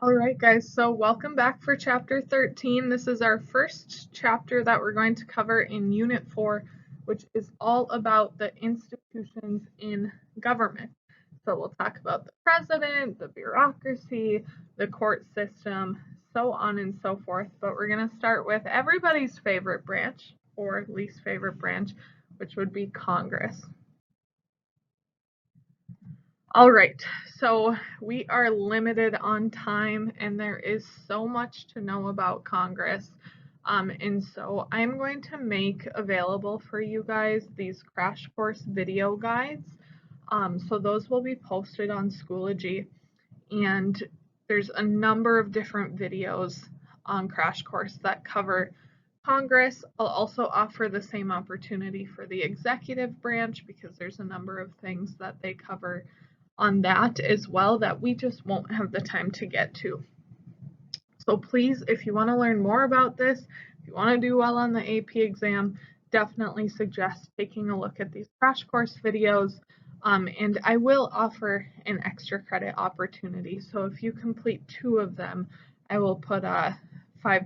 All right, guys, so welcome back for chapter 13. This is our first chapter that we're going to cover in Unit 4, which is all about the institutions in government. So we'll talk about the president, the bureaucracy, the court system, so on and so forth. But we're going to start with everybody's favorite branch, or least favorite branch, which would be Congress. All right, so we are limited on time and there is so much to know about Congress. And so I'm going to make available for you guys these crash course video guides. So those will be posted on Schoology, and there's a number of different videos on Crash Course that cover Congress. I'll also offer the same opportunity for the executive branch because there's a number of things that they cover on that as well that we just won't have the time to get to. So please, if you want to learn more about this, if you want to do well on the AP exam, definitely suggest taking a look at these crash course videos. And I will offer an extra credit opportunity. So if you complete 2 of them, I will put 5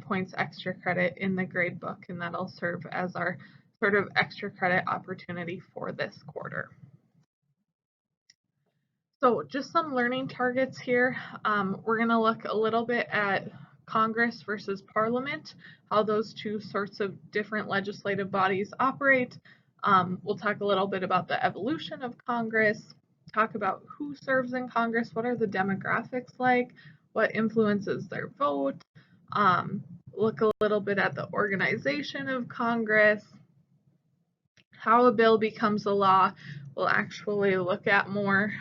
points extra credit in the grade book, and that'll serve as our sort of extra credit opportunity for this quarter. So just some learning targets here. We're going to look a little bit at Congress versus Parliament, how those two sorts of different legislative bodies operate. We'll talk a little bit about the evolution of Congress, talk about who serves in Congress, what are the demographics like, what influences their vote, look a little bit at the organization of Congress, how a bill becomes a law. We'll actually look at more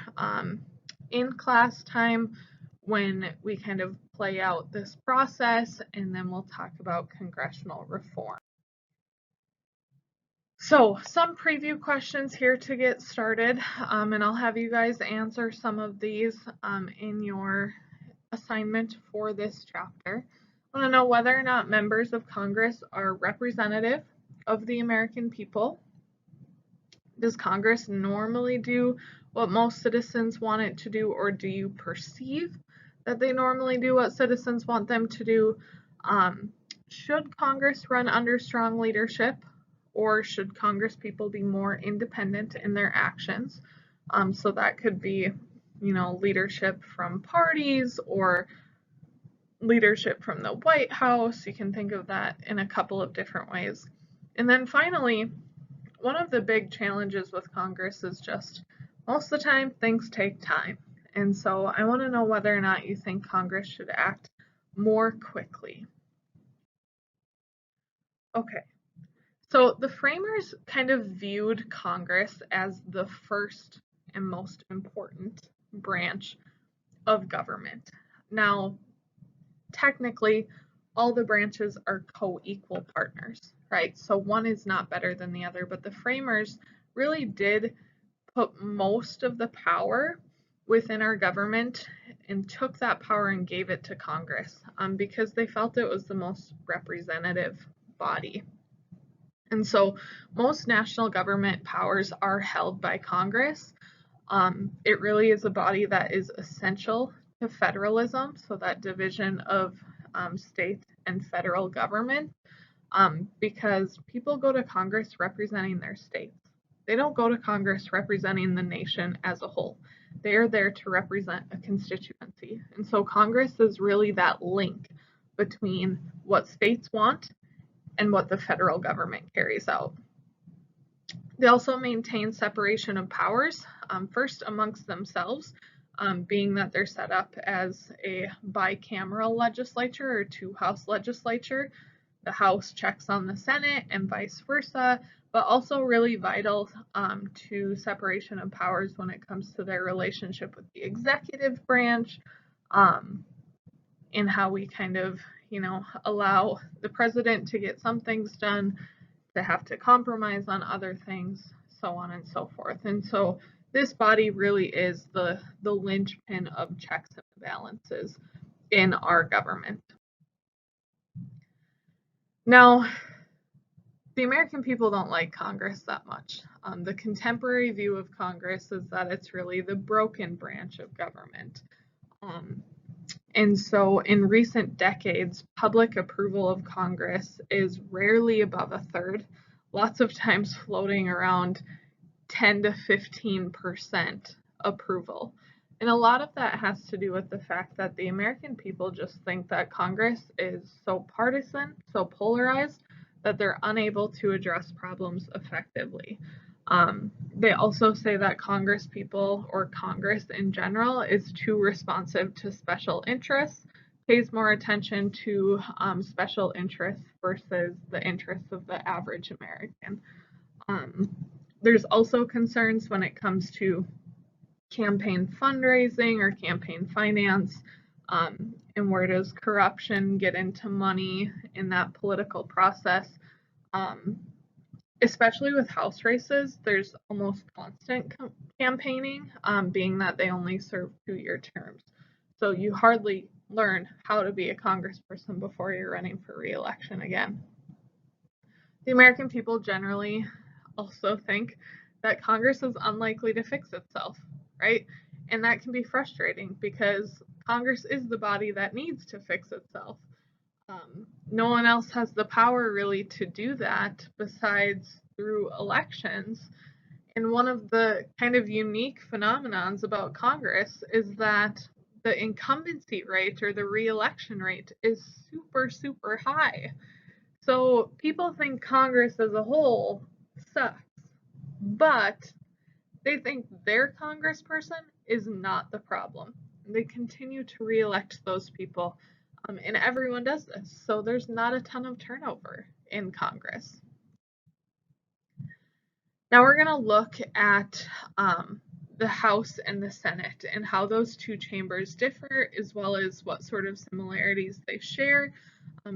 in class time when we kind of play out this process, and then we'll talk about congressional reform. So some preview questions here to get started, and I'll have you guys answer some of these in your assignment for this chapter. I want to know whether or not members of Congress are representative of the American people. Does Congress normally do what most citizens want it to do, or do you perceive that they normally do what citizens want them to do? Should Congress run under strong leadership, or should Congress people be more independent in their actions? So that could be, leadership from parties or leadership from the White House. You can think of that in a couple of different ways. And then finally, one of the big challenges with Congress is just most of the time things take time. And so I want to know whether or not you think Congress should act more quickly. Okay, so the framers kind of viewed Congress as the first and most important branch of government. Now, technically, all the branches are co-equal partners, right? So one is not better than the other, but the framers really did put most of the power within our government and took that power and gave it to Congress because they felt it was the most representative body. And so most national government powers are held by Congress. It really is a body that is essential to federalism, so that division of state and federal government, because people go to Congress representing their states. They don't go to Congress representing the nation as a whole. They are there to represent a constituency. And so Congress is really that link between what states want and what the federal government carries out. They also maintain separation of powers, first amongst themselves, being that they're set up as a bicameral legislature or two-house legislature. The House checks on the Senate and vice versa, but also really vital to separation of powers when it comes to their relationship with the executive branch, and how we kind of, allow the president to get some things done, to have to compromise on other things, so on and so forth. And so this body really is the linchpin of checks and balances in our government. Now, the American people don't like Congress that much. The contemporary view of Congress is that it's really the broken branch of government. And so in recent decades, public approval of Congress is rarely above a third, lots of times floating around 10 to 15% approval. And a lot of that has to do with the fact that the American people just think that Congress is so partisan, so polarized, that they're unable to address problems effectively. They also say that Congress people, or Congress in general, is too responsive to special interests, pays more attention to special interests versus the interests of the average American. There's also concerns when it comes to campaign fundraising or campaign finance, and where does corruption get into money in that political process. Especially with House races, there's almost constant campaigning, being that they only serve 2-year terms. So you hardly learn how to be a congressperson before you're running for re-election again. The American people generally also think that Congress is unlikely to fix itself, right? And that can be frustrating because Congress is the body that needs to fix itself. No one else has the power really to do that besides through elections. And one of the kind of unique phenomenons about Congress is that the incumbency rate or the re-election rate is super, super high. So people think Congress as a whole sucks, but they think their congressperson is not the problem. They continue to re-elect those people, and everyone does this, so there's not a ton of turnover in Congress. Now we're going to look at the House and the Senate and how those two chambers differ, as well as what sort of similarities they share.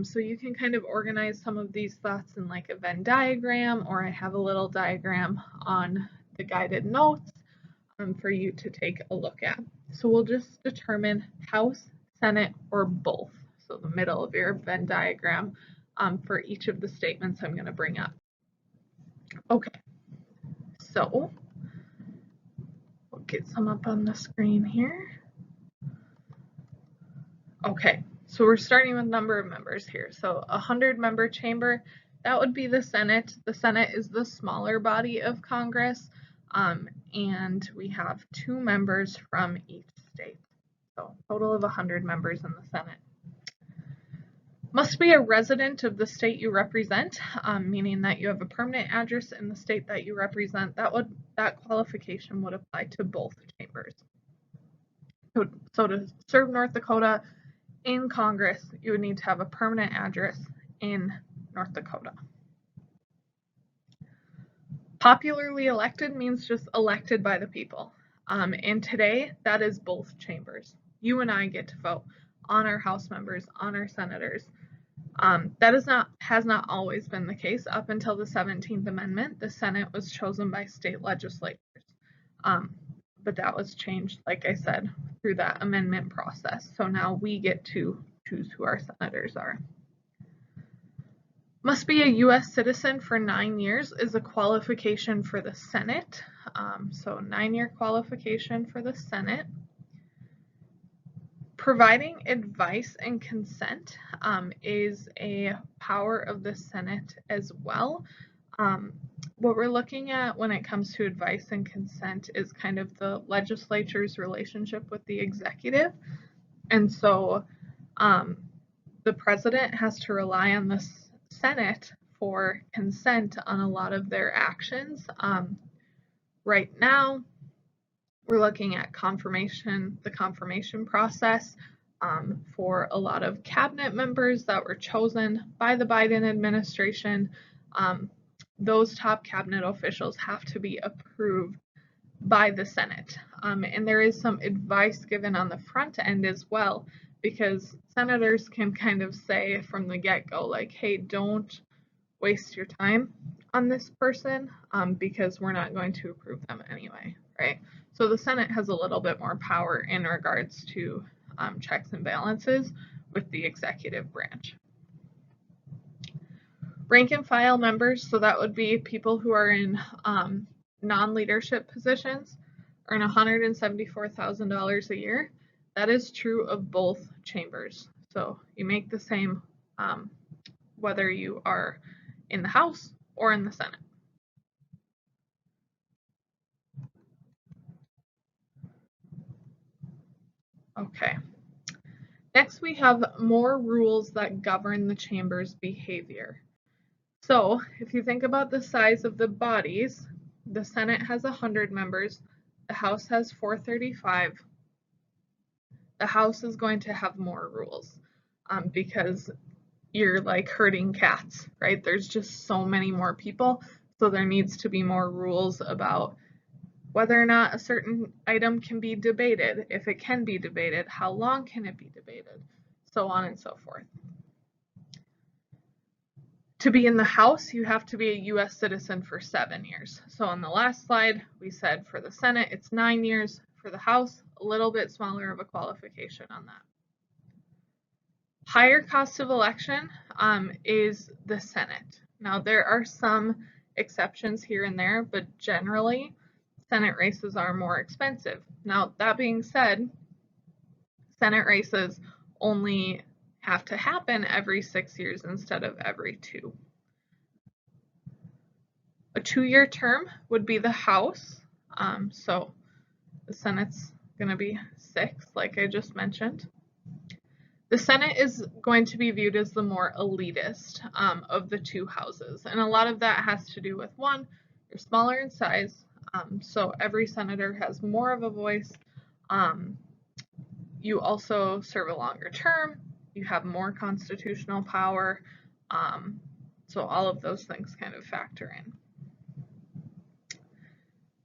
So you can kind of organize some of these thoughts in like a Venn diagram, or I have a little diagram on the guided notes for you to take a look at. So we'll just determine House, Senate, or both. So the middle of your Venn diagram for each of the statements I'm going to bring up. Okay, so we'll get some up on the screen here. Okay, so we're starting with number of members here. So a 100-member chamber, that would be the Senate. The Senate is the smaller body of Congress, and we have 2 members from each state. So a total of 100 members in the Senate. Must be a resident of the state you represent, meaning that you have a permanent address in the state that you represent. That qualification would apply to both chambers. So to serve North Dakota in Congress, you would need to have a permanent address in North Dakota. Popularly elected means just elected by the people. And today, that is both chambers. You and I get to vote on our House members, on our senators. That has not always been the case. Up until the 17th Amendment, the Senate was chosen by state legislatures. But that was changed, like I said, through that amendment process. So now we get to choose who our senators are. Must be a U.S. citizen for 9 years is a qualification for the Senate. So 9-year qualification for the Senate. Providing advice and consent is a power of the Senate as well. What we're looking at when it comes to advice and consent is kind of the legislature's relationship with the executive. And so the president has to rely on the Senate for consent on a lot of their actions. Right now, we're looking at the confirmation process for a lot of cabinet members that were chosen by the Biden administration. Those top cabinet officials have to be approved by the Senate. And there is some advice given on the front end as well, because senators can kind of say from the get-go, like, hey, don't waste your time on this person because we're not going to approve them anyway, right? So the Senate has a little bit more power in regards to checks and balances with the executive branch. Rank and file members, so that would be people who are in non-leadership positions, earn $174,000 a year. That is true of both chambers. So you make the same whether you are in the House or in the Senate. Okay. Next, we have more rules that govern the chamber's behavior. So if you think about the size of the bodies, the Senate has 100 members, the House has 435. The House is going to have more rules because you're like herding cats, right? There's just so many more people, so there needs to be more rules about whether or not a certain item can be debated, if it can be debated, how long can it be debated, so on and so forth. To be in the House, you have to be a U.S. citizen for 7 years. So on the last slide, we said for the Senate, it's 9 years. For the House, a little bit smaller of a qualification on that. Higher cost of election is the Senate. Now, there are some exceptions here and there, but generally, Senate races are more expensive. Now, that being said, Senate races only have to happen every 6 years instead of every 2. A 2-year term would be the House. So the Senate's going to be 6, like I just mentioned. The Senate is going to be viewed as the more elitist of the 2 houses. And a lot of that has to do with, one, you're smaller in size, so every senator has more of a voice. You also serve a longer term. You have more constitutional power. So all of those things kind of factor in.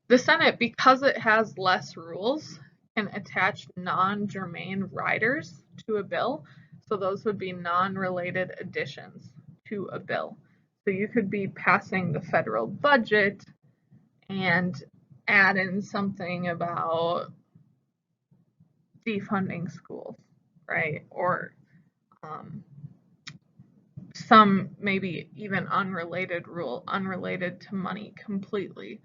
The Senate, because it has less rules, can attach non-germane riders to a bill. So those would be non-related additions to a bill. So you could be passing the federal budget and add in something about defunding schools, right? Or some maybe even unrelated rule, unrelated to money completely.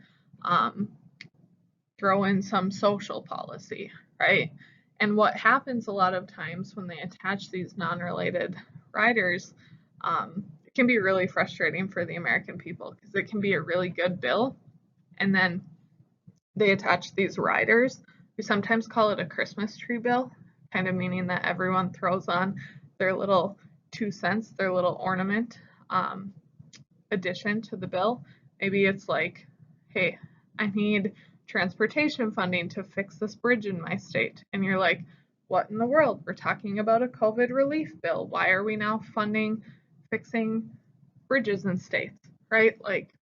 Throw in some social policy, right? And what happens a lot of times when they attach these non-related riders, it can be really frustrating for the American people because it can be a really good bill, and then they attach these riders. We sometimes call it a Christmas tree bill, kind of meaning that everyone throws on their little 2 cents, their little ornament addition to the bill. Maybe it's like, hey, I need transportation funding to fix this bridge in my state. And you're like, what in the world? We're talking about a COVID relief bill. Why are we now funding fixing bridges in states, right? Like,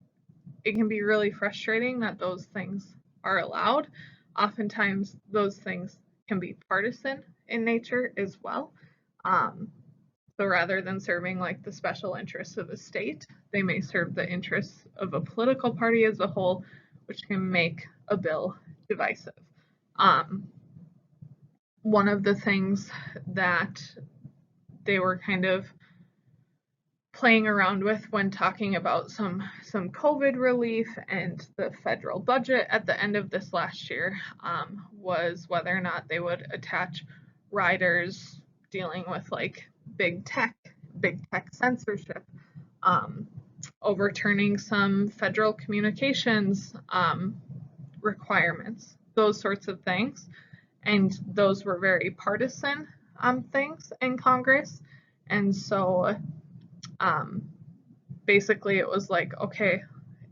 it can be really frustrating that those things are allowed. Oftentimes, those things can be partisan in nature as well. So rather than serving like the special interests of a state, they may serve the interests of a political party as a whole, which can make a bill divisive. One of the things that they were kind of playing around with when talking about some COVID relief and the federal budget at the end of this last year was whether or not they would attach riders dealing with like big tech censorship, overturning some federal communications requirements, those sorts of things. And those were very partisan things in Congress. And so basically it was like, okay,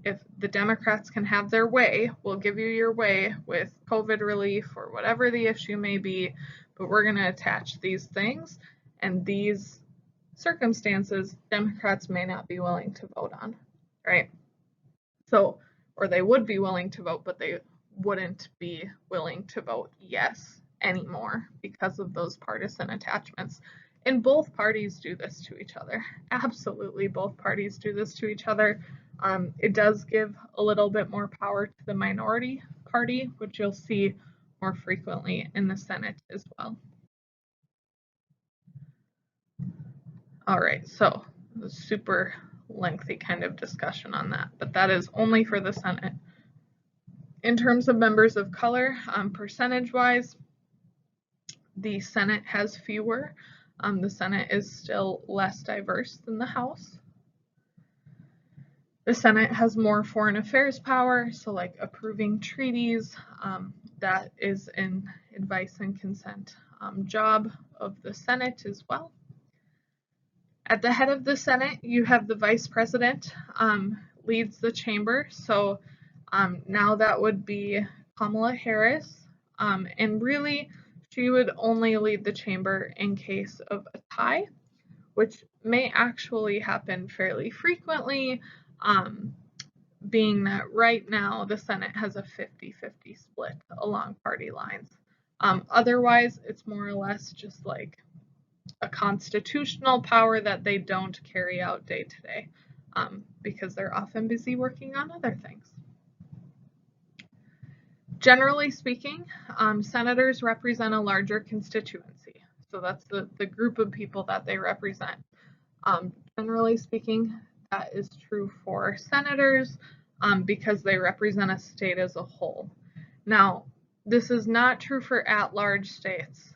if the Democrats can have their way, we'll give you your way with COVID relief or whatever the issue may be, but we're going to attach these things, and these circumstances Democrats may not be willing to vote on, right? So, or they would be willing to vote, but they wouldn't be willing to vote yes anymore because of those partisan attachments. And both parties do this to each other. Absolutely, both parties do this to each other. It does give a little bit more power to the minority party, which you'll see more frequently in the Senate as well. All right, so a super lengthy kind of discussion on that, but that is only for the Senate. In terms of members of color, percentage-wise, The Senate has fewer. The Senate is still less diverse than the House. The Senate has more foreign affairs power, so like approving treaties, that is an advice and consent job of the Senate as well. At the head of the Senate, you have the Vice President, leads the chamber, so now that would be Kamala Harris, and really she would only lead the chamber in case of a tie, which may actually happen fairly frequently, being that right now the Senate has a 50-50 split along party lines. Otherwise, it's more or less just like a constitutional power that they don't carry out day to day, because they're often busy working on other things. Generally speaking, senators represent a larger constituency. So that's the group of people that they represent. Generally speaking, that is true for senators because they represent a state as a whole. Now, this is not true for at-large states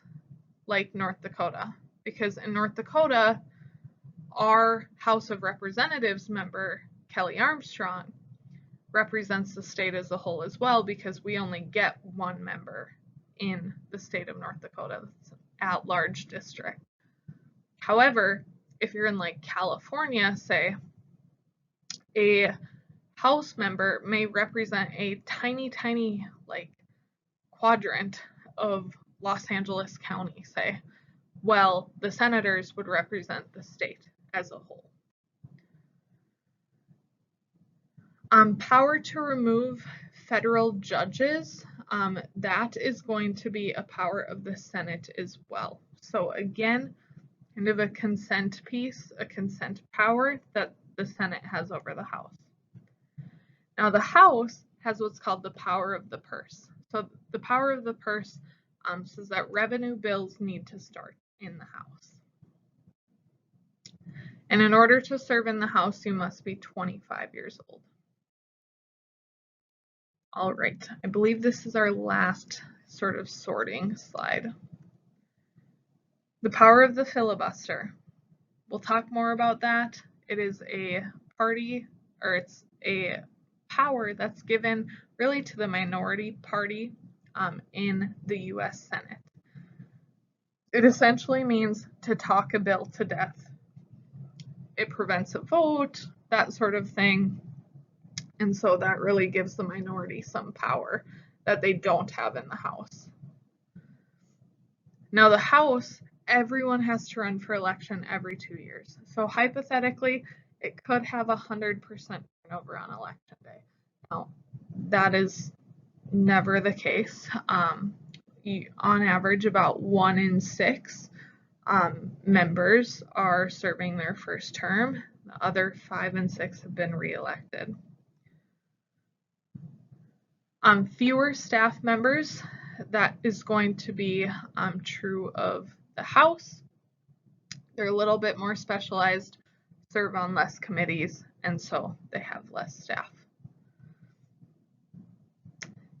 like North Dakota, because in North Dakota, our House of Representatives member, Kelly Armstrong, represents the state as a whole as well, because we only get one member in the state of North Dakota, at-large district. However, if you're in like California, say, a House member may represent a tiny like quadrant of Los Angeles County, say. Well, the senators would represent the state as a whole. Power to remove federal judges, that is going to be a power of the Senate as well. So again, kind of a consent piece, a consent power that the Senate has over the House. Now the House has what's called the power of the purse. So the power of the purse says that revenue bills need to start in the House. And in order to serve in the House, you must be 25 years old. All right, I believe this is our last sort of sorting slide. The power of the filibuster. We'll talk more about that. It is a party, or it's a power that's given really to the minority party in the US Senate. It essentially means to talk a bill to death. It prevents a vote, that sort of thing. And so that really gives the minority some power that they don't have in the House. Now the House, everyone has to run for election every 2 years. So hypothetically, it could have 100% turnover on election day. Now, that is never the case. On average, about 1 in 6 members are serving their first term. The other 5 and 6 have been reelected. Fewer staff members, that is going to be true of the House. They're a little bit more specialized, serve on less committees, and so they have less staff.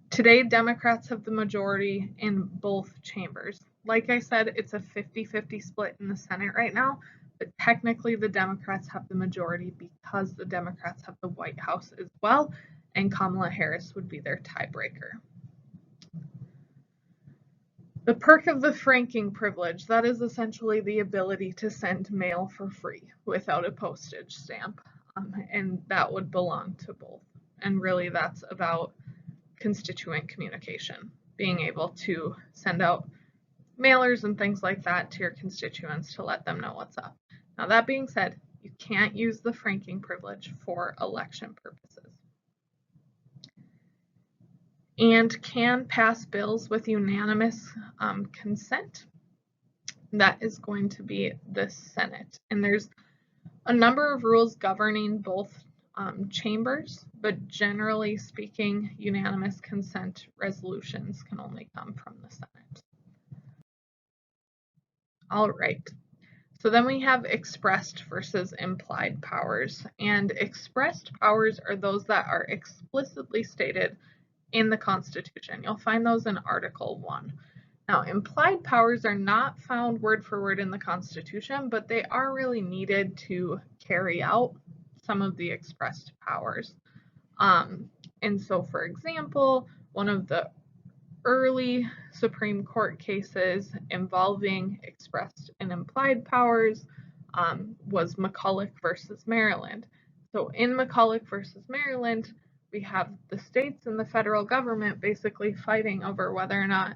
Today, Democrats have the majority in both chambers. Like I said, it's a 50-50 split in the Senate right now, but technically the Democrats have the majority because the Democrats have the White House as well, and Kamala Harris would be their tiebreaker. The perk of the franking privilege, that is essentially the ability to send mail for free without a postage stamp, and that would belong to both. And really that's about constituent communication, being able to send out mailers and things like that to your constituents to let them know what's up. Now that being said, you can't use the franking privilege for election purposes. And can pass bills with unanimous consent. That is going to be the Senate. And there's a number of rules governing both chambers, but generally speaking, unanimous consent resolutions can only come from the Senate. All right. So then we have expressed versus implied powers. And expressed powers are those that are explicitly stated in the Constitution. You'll find those in Article 1. Now, implied powers are not found word for word in the Constitution, but they are really needed to carry out some of the expressed powers. And so, for example, one of the early Supreme Court cases involving expressed and implied powers was McCulloch versus Maryland. So in McCulloch versus Maryland, we have the states and the federal government basically fighting over whether or not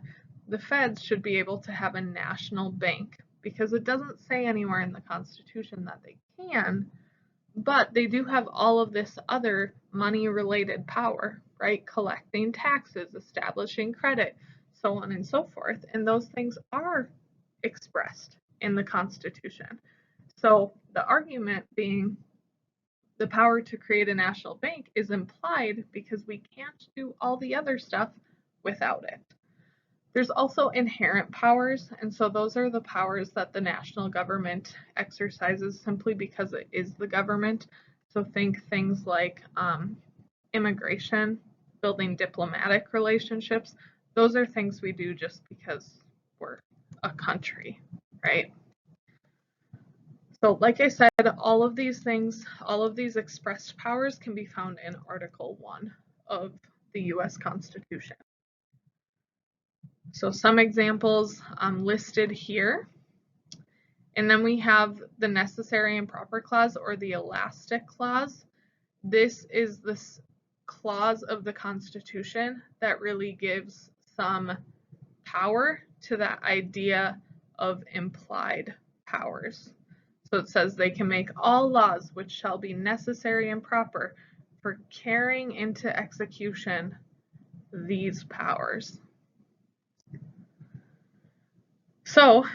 the feds should be able to have a national bank, because it doesn't say anywhere in the Constitution that they can, but they do have all of this other money-related power, right? Collecting taxes, establishing credit, so on and so forth. And those things are expressed in the Constitution. So the argument being the power to create a national bank is implied because we can't do all the other stuff without it. There's also inherent powers, and so those are the powers that the national government exercises simply because it is the government. So think things like immigration, building diplomatic relationships. Those are things we do just because we're a country, right? So like I said, all of these things, all of these expressed powers can be found in Article 1 of the US Constitution. So some examples listed here. And then we have the necessary and proper clause, or the elastic clause. This is this clause of the Constitution that really gives some power to that idea of implied powers. So it says they can make all laws which shall be necessary and proper for carrying into execution these powers. So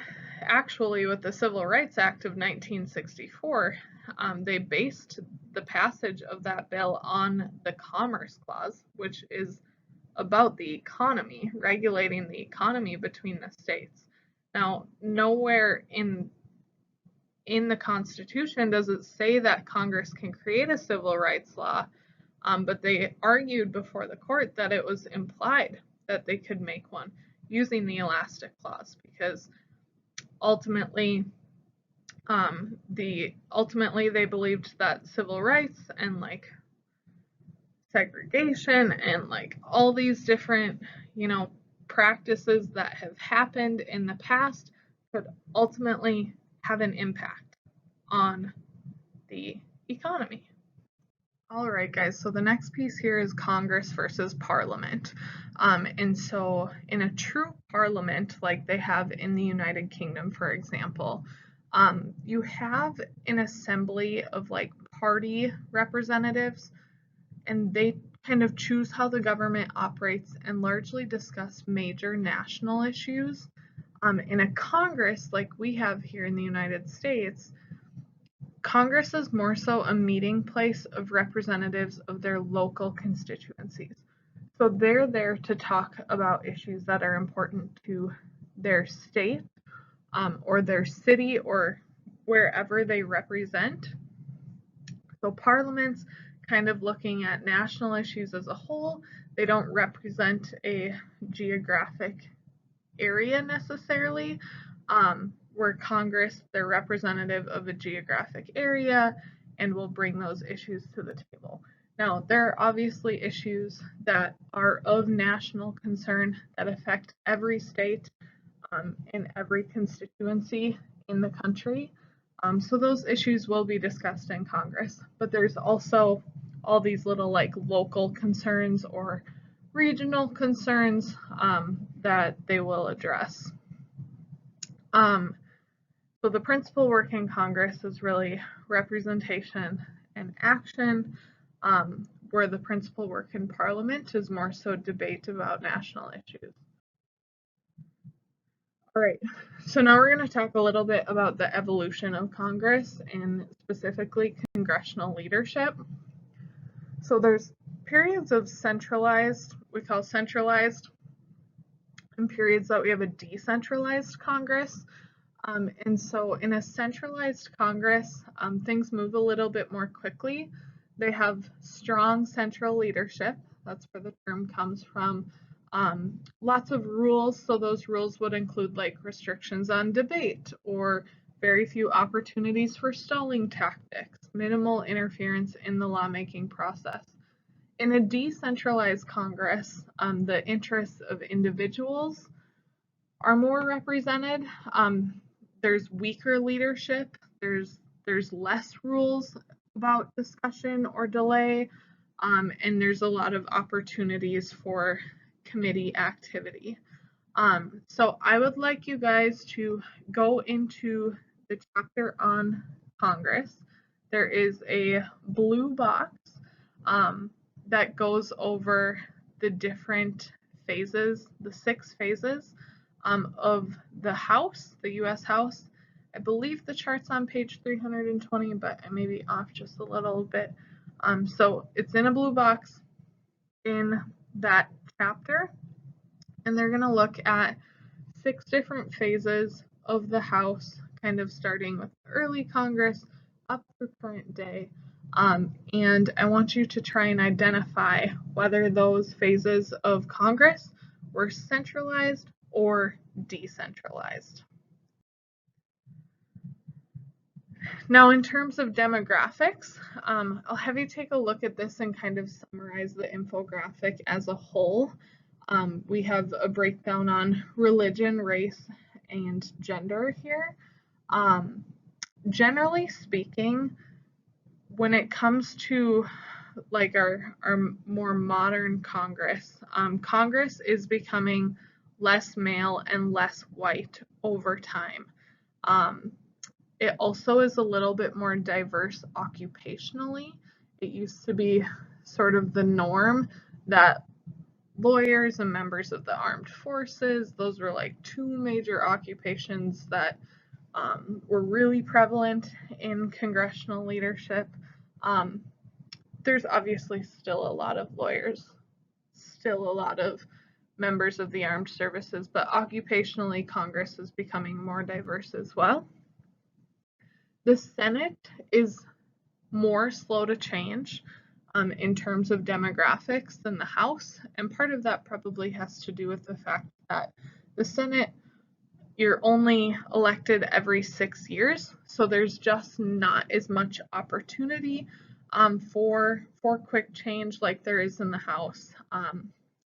actually, with the Civil Rights Act of 1964, they based the passage of that bill on the Commerce Clause, which is about the economy, regulating the economy between the states. Now, nowhere in the Constitution does it say that Congress can create a civil rights law, but they argued before the court that it was implied that they could make one using the elastic clause, because ultimately they believed that civil rights and like segregation and like all these different, practices that have happened in the past could ultimately have an impact on the economy. All right, guys, so the next piece here is Congress versus Parliament. And so in a true parliament, like they have in the United Kingdom, for example, you have an assembly of like party representatives, and they kind of choose how the government operates and largely discuss major national issues. In a Congress like we have here in the United States, Congress is more so a meeting place of representatives of their local constituencies. So they're there to talk about issues that are important to their state or their city or wherever they represent. So Parliament's kind of looking at national issues as a whole. They don't represent a geographic area necessarily. Where Congress, they're representative of a geographic area and will bring those issues to the table. Now, there are obviously issues that are of national concern that affect every state and every constituency in the country. So those issues will be discussed in Congress, but there's also all these little like local concerns or regional concerns that they will address. So the principal work in Congress is really representation and action, where the principal work in Parliament is more so debate about national issues. All right, so now we're going to talk a little bit about the evolution of Congress and specifically congressional leadership. So there's periods of centralized, we call centralized, and periods that we have a decentralized Congress. And so in a centralized Congress, things move a little bit more quickly. They have strong central leadership. That's where the term comes from. Lots of rules, so those rules would include like restrictions on debate or very few opportunities for stalling tactics, minimal interference in the lawmaking process. In a decentralized Congress, the interests of individuals are more represented. There's weaker leadership. There's less rules about discussion or delay, and there's a lot of opportunities for committee activity. So I would like you guys to go into the chapter on Congress. There is a blue box that goes over the different phases, the 6 phases of the House, the U.S. House. I believe the chart's on page 320, but I may be off just a little bit. So it's in a blue box in that chapter, and they're going to look at 6 different phases of the House, kind of starting with early Congress up through current day. And I want you to try and identify whether those phases of Congress were centralized or decentralized. Now, in terms of demographics, I'll have you take a look at this and kind of summarize the infographic as a whole. We have a breakdown on religion, race, and gender here. Generally speaking, when it comes to like our more modern Congress, Congress is becoming less male and less white over time. It also is a little bit more diverse occupationally. It used to be sort of the norm that lawyers and members of the armed forces, those were like 2 major occupations that were really prevalent in congressional leadership. There's obviously still a lot of lawyers, still a lot of members of the armed services, but occupationally Congress is becoming more diverse as well. The Senate is more slow to change in terms of demographics than the House, and part of that probably has to do with the fact that the Senate, you're only elected every 6 years, so there's just not as much opportunity for quick change like there is in the House,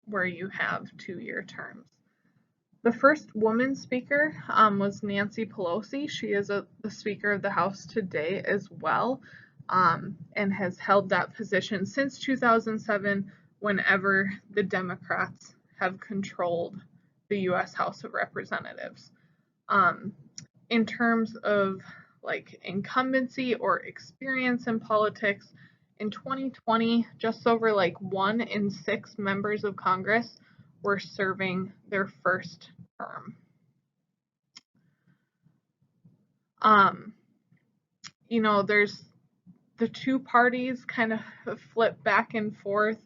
where you have 2-year terms. The first woman speaker was Nancy Pelosi. She is the Speaker of the House today as well, and has held that position since 2007, whenever the Democrats have controlled the U.S. House of Representatives. In terms of like incumbency or experience in politics, in 2020, just over like 1 in 6 members of Congress were serving their first term. You know, there's the 2 parties kind of flip back and forth.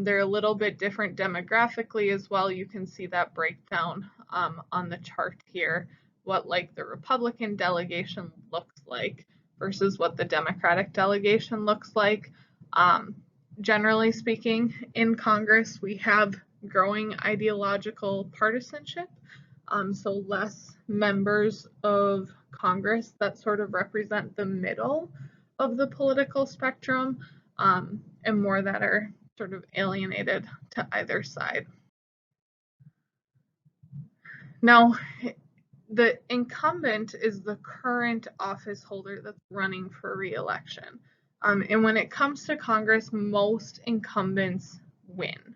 They're a little bit different demographically as well. You can see that breakdown on the chart here, what like the Republican delegation looks like versus what the Democratic delegation looks like. Generally speaking, in Congress, we have growing ideological partisanship, so less members of Congress that sort of represent the middle of the political spectrum, and more that are sort of alienated to either side. Now, the incumbent is the current office holder that's running for re-election. And when it comes to Congress, most incumbents win.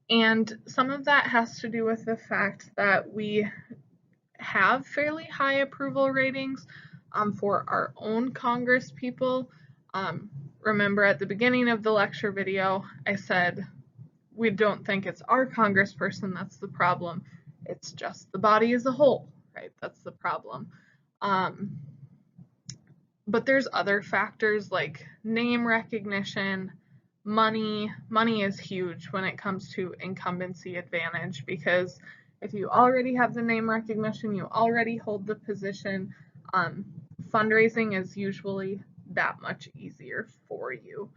And some of that has to do with the fact that we have fairly high approval ratings for our own Congress people. Remember at the beginning of the lecture video, I said we don't think it's our congressperson that's the problem. It's just the body as a whole, right? That's the problem. But there's other factors like name recognition, money. Money is huge when it comes to incumbency advantage, because if you already have the name recognition, you already hold the position, fundraising is usually that much easier for you.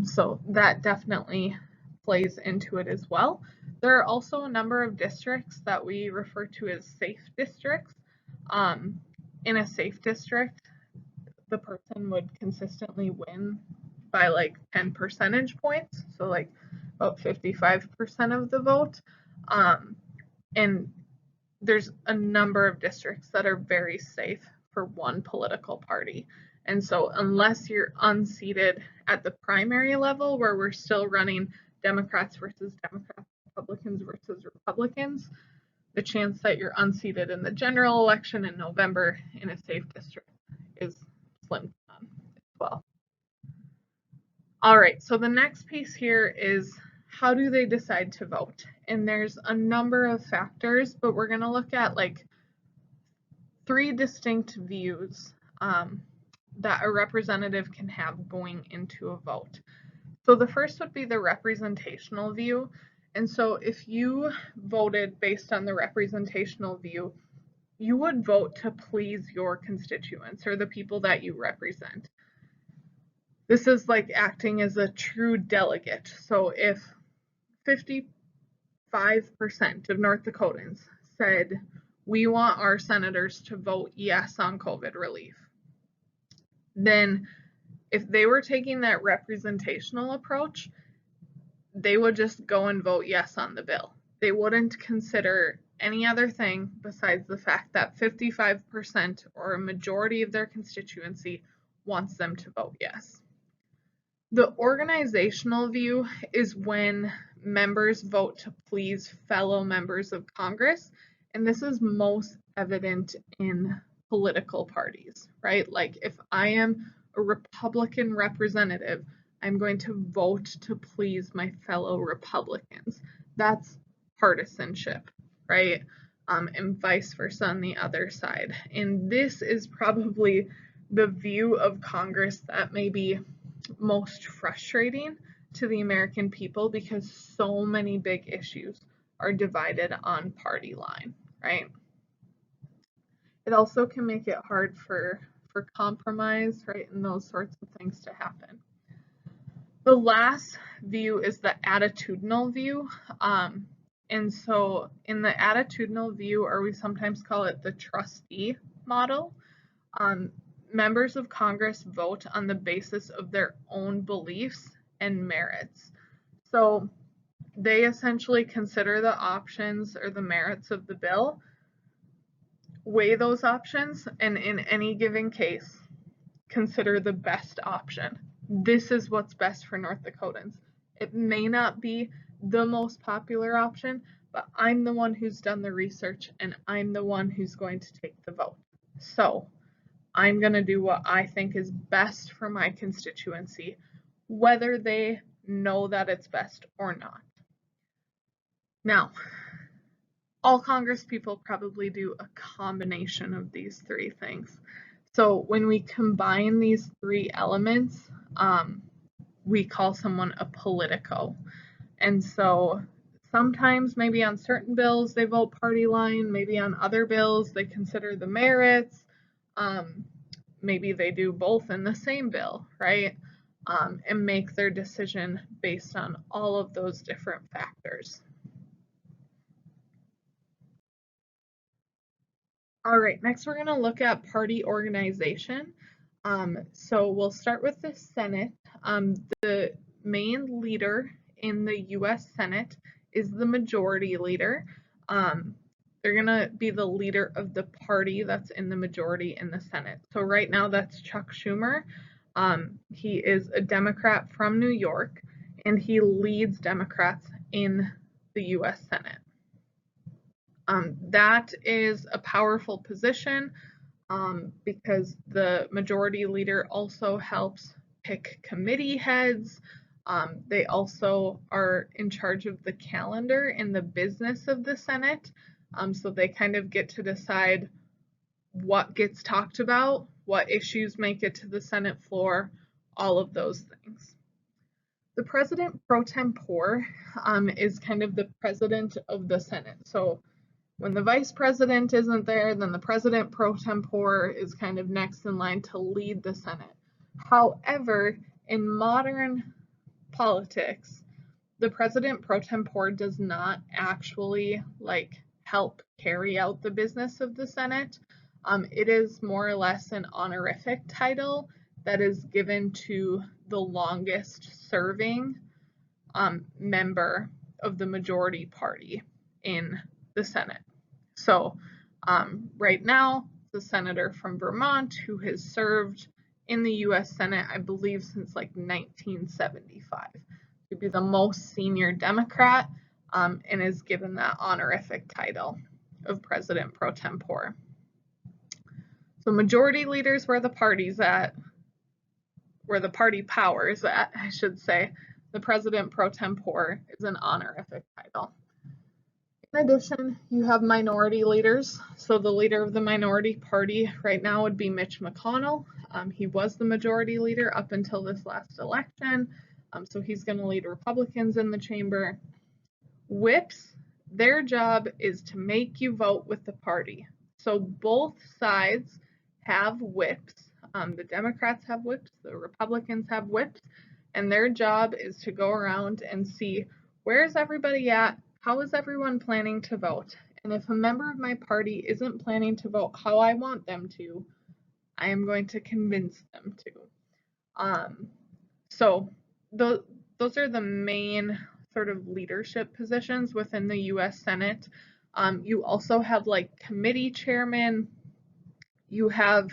So that definitely plays into it as well. There are also a number of districts that we refer to as safe districts. In a safe district, the person would consistently win by like 10 percentage points, so like about 55% of the vote. And there's a number of districts that are very safe for one political party. And so unless you're unseated at the primary level, where we're still running Democrats versus Democrats, Republicans versus Republicans, the chance that you're unseated in the general election in November in a safe district is slim to none as well. All right, so the next piece here is how do they decide to vote? And there's a number of factors, but we're going to look at like 3 distinct views that a representative can have going into a vote. So the first would be the representational view. And so if you voted based on the representational view, you would vote to please your constituents or the people that you represent. This is like acting as a true delegate. So if 55% of North Dakotans said, we want our senators to vote yes on COVID relief, then if they were taking that representational approach, they would just go and vote yes on the bill. They wouldn't consider any other thing besides the fact that 55% or a majority of their constituency wants them to vote yes. The organizational view is when members vote to please fellow members of Congress, and this is most evident in political parties, right? Like if I am a Republican representative, I'm going to vote to please my fellow Republicans. That's partisanship, right? And vice versa on the other side. And this is probably the view of Congress that may be most frustrating to the American people because so many big issues are divided on party line, right? It also can make it hard for compromise, right, and those sorts of things to happen. The last view is the attitudinal view. And so in the attitudinal view, or we sometimes call it the trustee model, members of Congress vote on the basis of their own beliefs and merits. So they essentially consider the options or the merits of the bill, weigh those options, and in any given case, consider the best option. This is what's best for North Dakotans. It may not be the most popular option, but I'm the one who's done the research and I'm the one who's going to take the vote. So I'm going to do what I think is best for my constituency, whether they know that it's best or not. Now, all Congress people probably do a combination of these 3 things. So when we combine these 3 elements, we call someone a politico. And so sometimes maybe on certain bills they vote party line, maybe on other bills they consider the merits, maybe they do both in the same bill, right? And make their decision based on all of those different factors. All right, next we're going to look at party organization. So we'll start with the Senate. The main leader in the U.S. Senate is the majority leader. They're going to be the leader of the party that's in the majority in the Senate. So right now that's Chuck Schumer. He is a Democrat from New York, and he leads Democrats in the U.S. Senate. That is a powerful position because the majority leader also helps pick committee heads. They also are in charge of the calendar and the business of the Senate. So they kind of get to decide what gets talked about, what issues make it to the Senate floor, all of those things. The president pro tempore is kind of the president of the Senate. So when the vice president isn't there, then the president pro tempore is kind of next in line to lead the Senate. However, in modern politics, the president pro tempore does not actually like help carry out the business of the Senate. It is more or less an honorific title that is given to the longest serving member of the majority party in the Senate. So right now, the senator from Vermont who has served in the US Senate, I believe, since like 1975. To be the most senior Democrat and is given that honorific title of president pro tempore. So majority leaders where the party's at, where the party power is at, I should say. The president pro tempore is an honorific title. In addition, you have minority leaders. So the leader of the minority party right now would be Mitch McConnell. He was the majority leader up until this last election. So he's going to lead Republicans in the chamber. Whips, their job is to make you vote with the party. So both sides have whips. The Democrats have whips, the Republicans have whips, and their job is to go around and see where's everybody at, how is everyone planning to vote, and if a member of my party isn't planning to vote how I want them to, I am going to convince them to. So those are the main sort of leadership positions within the US Senate. You also have like committee chairmen. You have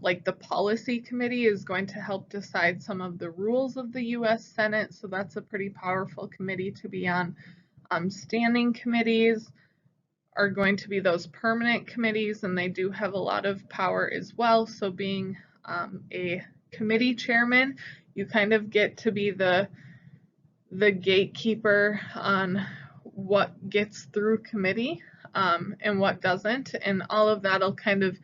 like the policy committee is going to help decide some of the rules of the US Senate, so that's a pretty powerful committee to be on. Standing committees are going to be those permanent committees, and they do have a lot of power as well. So being a committee chairman, you kind of get to be the gatekeeper on what gets through committee and what doesn't, and all of that'll kind of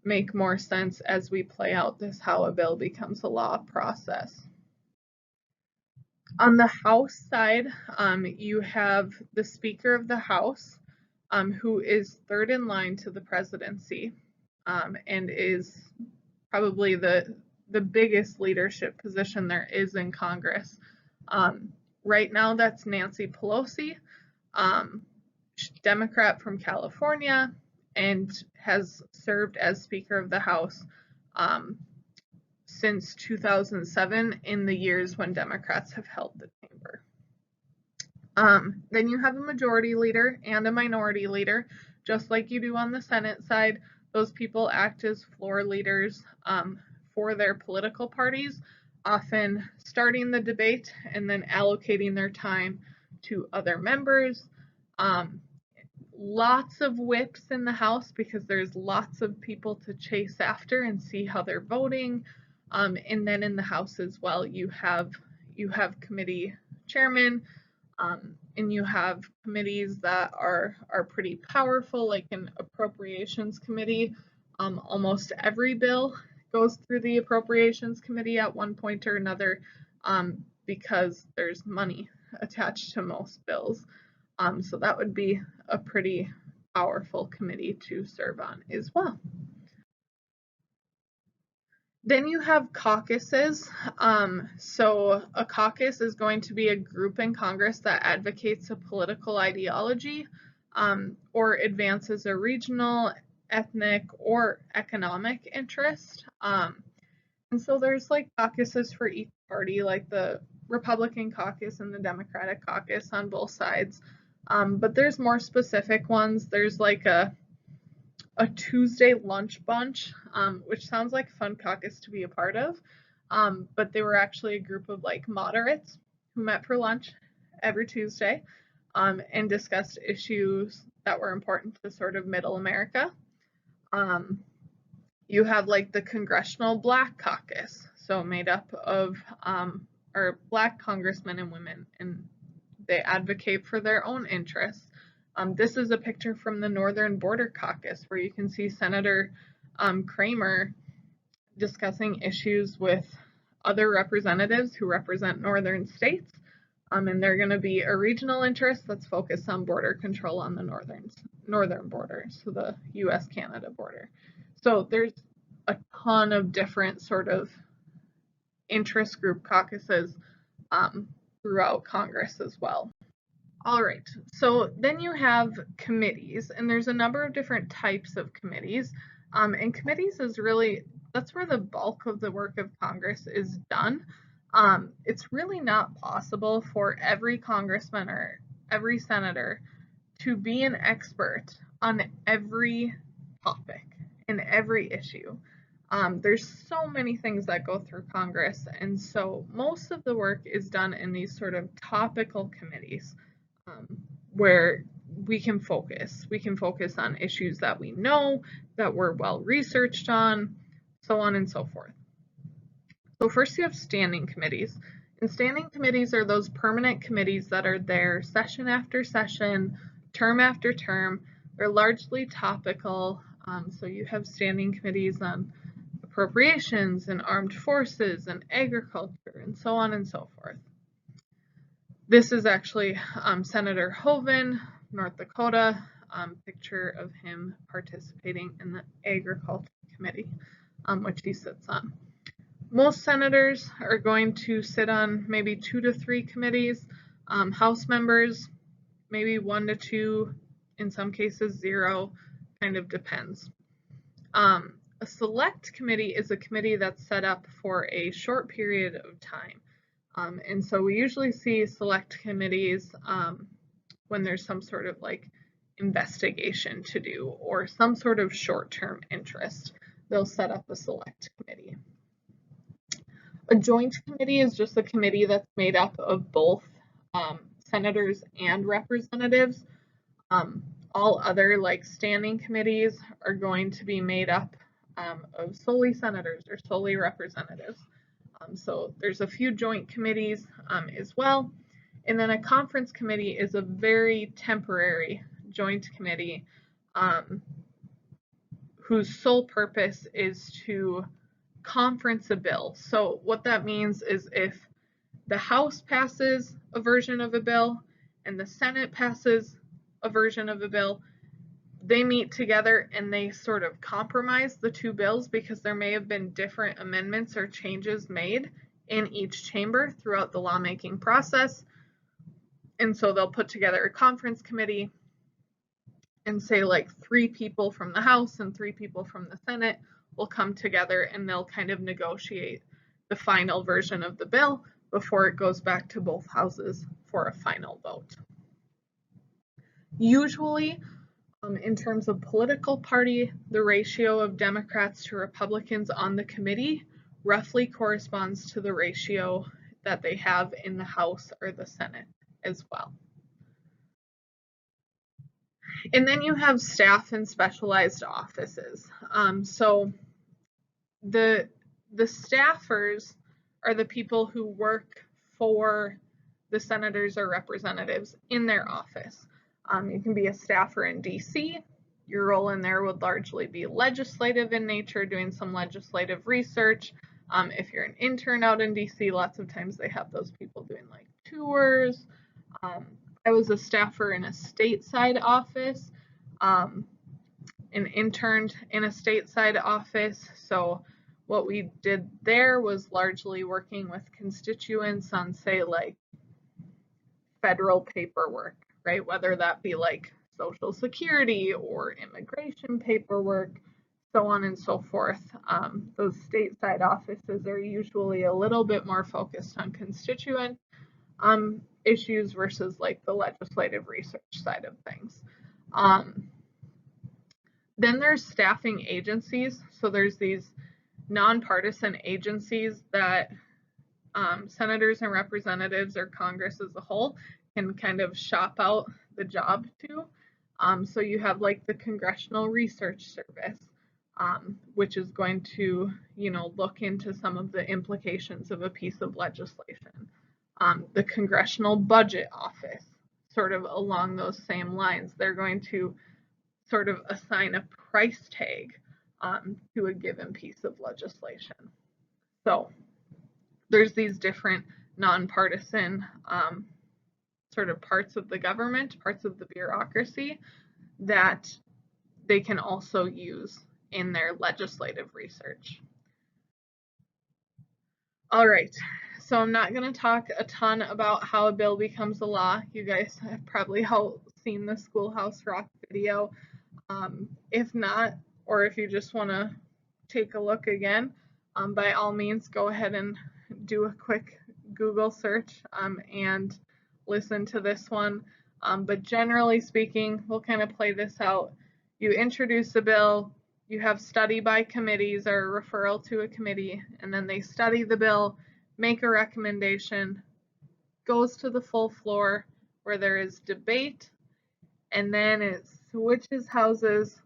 make more sense as we play out this how a bill becomes a law process. On the House side, you have the Speaker of the House, who is third in line to the presidency and is probably the biggest leadership position there is in Congress. Right now, that's Nancy Pelosi, Democrat from California, and has served as Speaker of the House since 2007 in the years when Democrats have held the chamber. Then you have a majority leader and a minority leader, just like you do on the Senate side. Those people act as floor leaders for their political parties, often starting the debate and then allocating their time to other members. Lots of whips in the House because there's lots of people to chase after and see how they're voting. And then in the House as well, you have committee chairmen, and you have committees that are pretty powerful, like an appropriations committee. Almost every bill goes through the appropriations committee at one point or another because there's money attached to most bills. So that would be a pretty powerful committee to serve on as well. Then you have caucuses. So a caucus is going to be a group in Congress that advocates a political ideology or advances a regional, ethnic, or economic interest. And so there's like caucuses for each party, like the Republican caucus and the Democratic caucus on both sides. But there's more specific ones. There's like a Tuesday lunch bunch, which sounds like a fun caucus to be a part of. But they were actually a group of like moderates who met for lunch every Tuesday and discussed issues that were important to sort of middle America. You have like the Congressional Black Caucus, so made up of Black congressmen and women, and they advocate for their own interests. This is a picture from the Northern Border Caucus where you can see Senator Kramer discussing issues with other representatives who represent northern states, and they're going to be a regional interest that's focused on border control on the northern border, so the US-Canada border. So there's a ton of different sort of interest group caucuses throughout Congress as well. All right, so then you have committees, and there's a number of different types of committees. And committees is really, that's where the bulk of the work of Congress is done. It's really not possible for every congressman or every senator to be an expert on every topic and every issue. There's so many things that go through Congress, and so most of the work is done in these sort of topical committees where we can focus. We can focus on issues that we know, that we're well researched on, so on and so forth. So first you have standing committees. And standing committees are those permanent committees that are there session after session, term after term. They're largely topical. So you have standing committees on appropriations and armed forces and agriculture and so on and so forth. This is actually Senator Hoeven, North Dakota, picture of him participating in the Agriculture Committee, which he sits on. Most senators are going to sit on maybe 2 to 3 committees. House members, maybe 1 to 2, in some cases 0, kind of depends. A select committee is a committee that's set up for a short period of time. And so we usually see select committees when there's some sort of like investigation to do or some sort of short-term interest. They'll set up a select committee. A joint committee is just a committee that's made up of both senators and representatives. All other like standing committees are going to be made up of solely senators or solely representatives. So there's a few joint committees as well. And then a conference committee is a very temporary joint committee whose sole purpose is to conference a bill. So what that means is if the House passes a version of a bill and the Senate passes a version of a bill, they meet together and they sort of compromise the 2 bills because there may have been different amendments or changes made in each chamber throughout the lawmaking process. And so they'll put together a conference committee and say like 3 people from the House and 3 people from the Senate will come together and they'll kind of negotiate the final version of the bill before it goes back to both houses for a final vote. Usually, in terms of political party, the ratio of Democrats to Republicans on the committee roughly corresponds to the ratio that they have in the House or the Senate as well. And then you have staff and specialized offices. So the staffers are the people who work for the senators or representatives in their office. You can be a staffer in DC. Your role in there would largely be legislative in nature, doing some legislative research. If you're an intern out in DC, lots of times they have those people doing like tours. I was a staffer in a stateside office and interned in a stateside office. So what we did there was largely working with constituents on, say, like federal paperwork, right? Whether that be like Social Security or immigration paperwork, so on and so forth. Those stateside offices are usually a little bit more focused on constituent issues versus like the legislative research side of things. Then there's staffing agencies. So there's these nonpartisan agencies that senators and representatives or Congress as a whole can kind of shop out the job to. So you have like the Congressional Research Service, which is going to, look into some of the implications of a piece of legislation. The Congressional Budget Office, sort of along those same lines. They're going to sort of assign a price tag to a given piece of legislation. So there's these different nonpartisan sort of parts of the government, parts of the bureaucracy that they can also use in their legislative research. All right, So I'm not going to talk a ton about how a bill becomes a law. You guys have probably all seen the Schoolhouse Rock video. If not, or if you just want to take a look again, by all means, go ahead and do a quick Google search and listen to this one. But generally speaking, we'll kind of play this out. You introduce a bill, you have study by committees or referral to a committee, and then they study the bill, make a recommendation, goes to the full floor where there is debate, and then it switches houses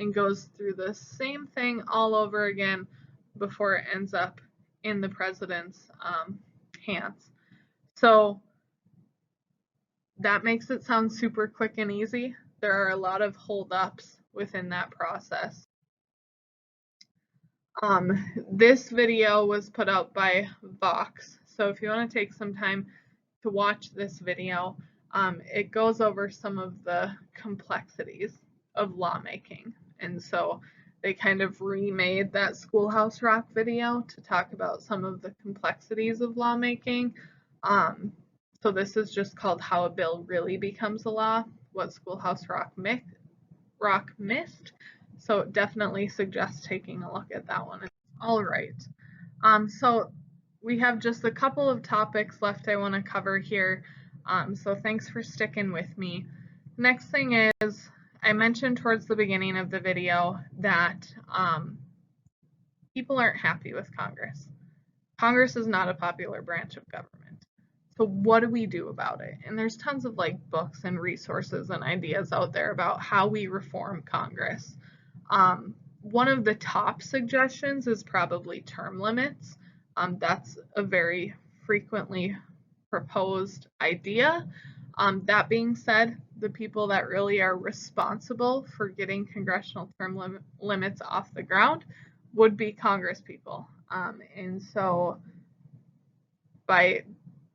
and goes through the same thing all over again before it ends up in the president's hands. So that makes it sound super quick and easy. There are a lot of holdups within that process. This video was put out by Vox, so if you want to take some time to watch this video, it goes over some of the complexities of lawmaking, and so they kind of remade that Schoolhouse Rock video to talk about some of the complexities of lawmaking. So this is just called How a Bill Really Becomes a Law, what Schoolhouse Rock missed. So definitely suggest taking a look at that one. All right. So we have just a couple of topics left I want to cover here. So thanks for sticking with me. Next thing is, I mentioned towards the beginning of the video that people aren't happy with Congress. Congress is not a popular branch of government. So what do we do about it? And there's tons of like books and resources and ideas out there about how we reform Congress. One of the top suggestions is probably term limits. That's a very frequently proposed idea. That being said, the people that really are responsible for getting congressional term limits off the ground would be Congress people. And so by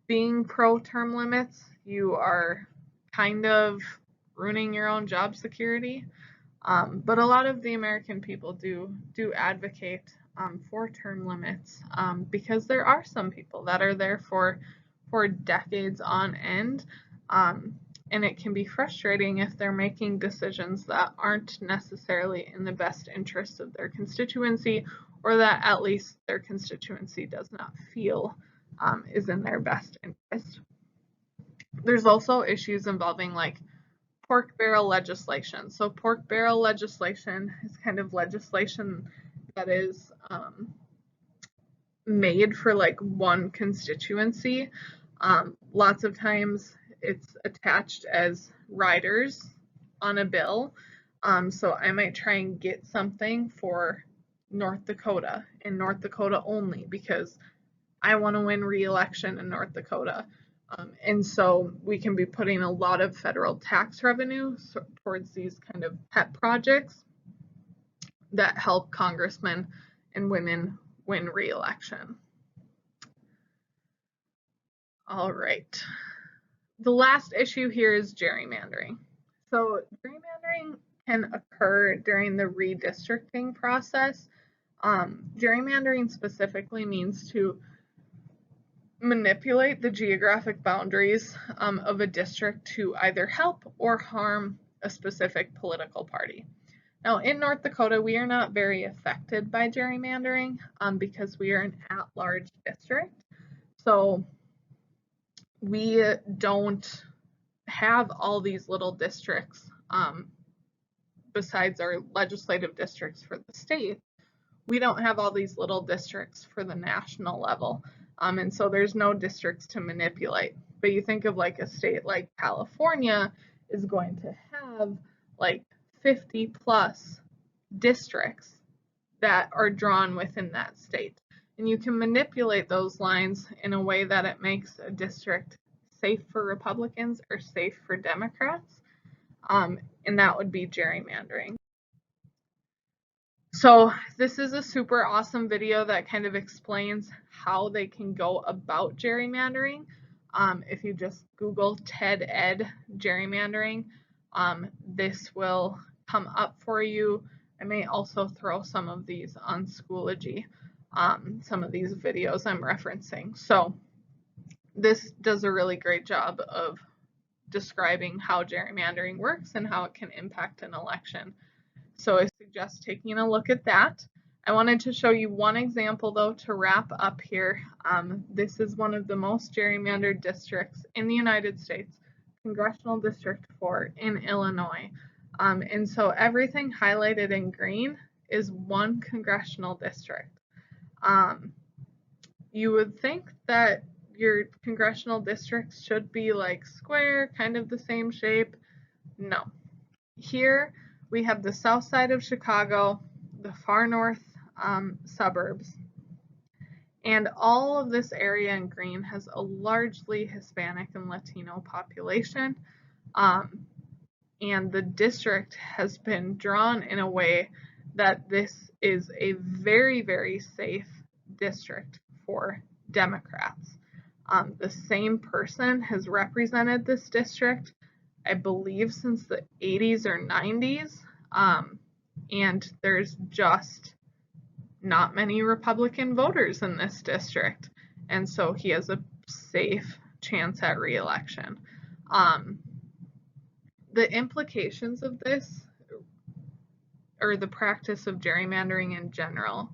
being pro-term limits, you are kind of ruining your own job security. But a lot of the American people do advocate for term limits because there are some people that are there for decades on end, and it can be frustrating if they're making decisions that aren't necessarily in the best interest of their constituency, or that at least their constituency does not feel is in their best interest. There's also issues involving like pork barrel legislation. So pork barrel legislation is kind of legislation that is made for like one constituency. Lots of times it's attached as riders on a bill. So I might try and get something for North Dakota and North Dakota only because I want to win re-election in North Dakota. And so we can be putting a lot of federal tax revenue towards these kind of pet projects that help congressmen and women win re-election. All right. The last issue here is gerrymandering. So gerrymandering can occur during the redistricting process. Gerrymandering specifically means to manipulate the geographic boundaries of a district to either help or harm a specific political party. Now, in North Dakota, we are not very affected by gerrymandering because we are an at-large district. So we don't have all these little districts besides our legislative districts for the state. We don't have all these little districts for the national level. And so there's no districts to manipulate. But you think of like a state like California is going to have like 50 plus districts that are drawn within that state. And you can manipulate those lines in a way that it makes a district safe for Republicans or safe for Democrats. And that would be gerrymandering. So this is a super awesome video that kind of explains how they can go about gerrymandering. If you just Google TED Ed gerrymandering, this will come up for you. I may also throw some of these on Schoology. some of these videos I'm referencing. So this does a really great job of describing how gerrymandering works and how it can impact an election. So I suggest taking a look at that. I wanted to show you one example though to wrap up here. This is one of the most gerrymandered districts in the United States, Congressional District 4 in Illinois. And so everything highlighted in green is one congressional district. You would think that your congressional districts should be like square, kind of the same shape. No. Here we have the south side of Chicago, the far north suburbs, and all of this area in green has a largely Hispanic and Latino population, and the district has been drawn in a way that this is a very, very safe district for Democrats. The same person has represented this district, I believe, since the 80s or 90s, and there's just not many Republican voters in this district, and so he has a safe chance at re-election. The implications of this, or the practice of gerrymandering in general,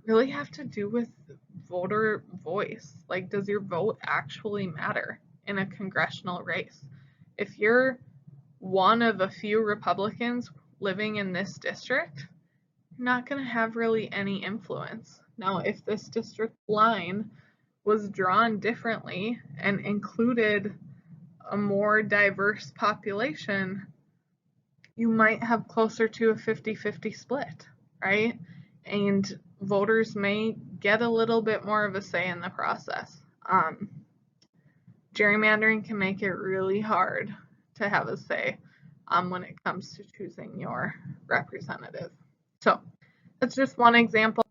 really have to do with voter voice. Like, does your vote actually matter in a congressional race? If you're one of a few Republicans living in this district, you're not going to have really any influence. Now, if this district line was drawn differently and included a more diverse population, you might have closer to a 50-50 split, right? And voters may get a little bit more of a say in the process. Gerrymandering can make it really hard to have a say when it comes to choosing your representative. So that's just one example,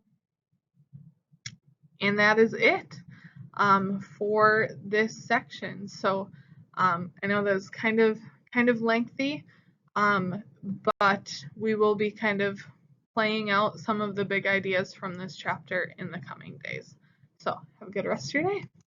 and that is it for this section. So I know that was kind of lengthy, but we will be kind of playing out some of the big ideas from this chapter in the coming days. So have a good rest of your day.